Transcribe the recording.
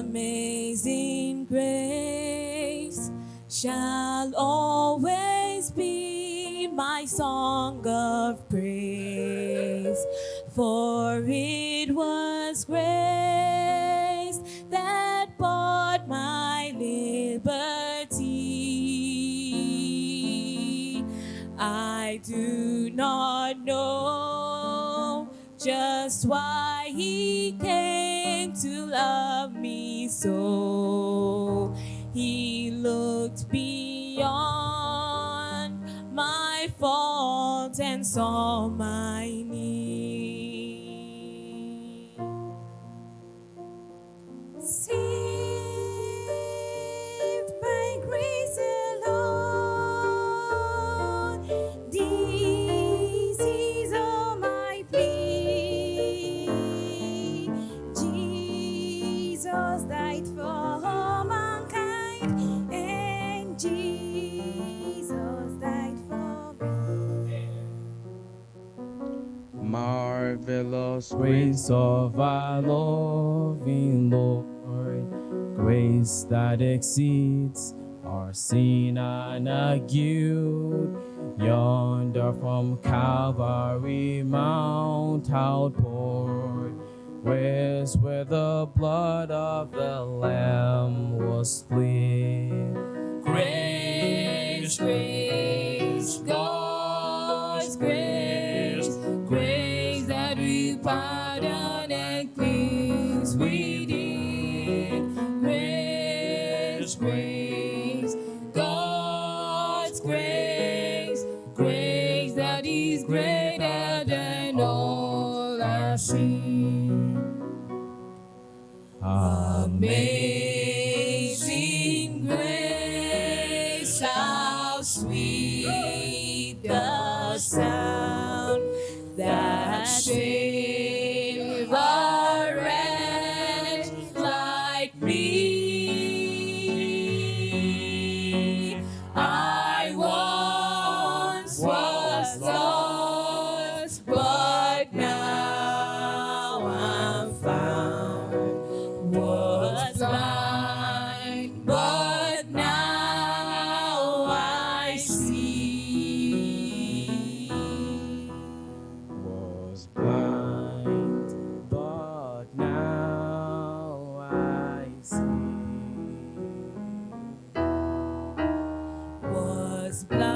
Amazing grace shall always be my song of praise, for it was grace that bought my liberty. I do not know just why he came to love me so. He looked beyond my fault and saw my need. Saved by grace alone, this is all my plea. Jesus died for mankind, and Jesus died for me. Marvelous grace of our loving Lord, grace that exceeds our sin and our guilt. Yonder from Calvary Mount outpoured, where the blood of the Lamb was spilled. Grace, grace, God's grace, grace that we pardon and cleanse within. Grace, grace, God's grace, grace that is greater than all our sin. Amazing grace, how sweet the sound that saved a wretch like me. I once was lost, but now I'm found. Was blind, but now I see. Was blind, but now I see. Was blind.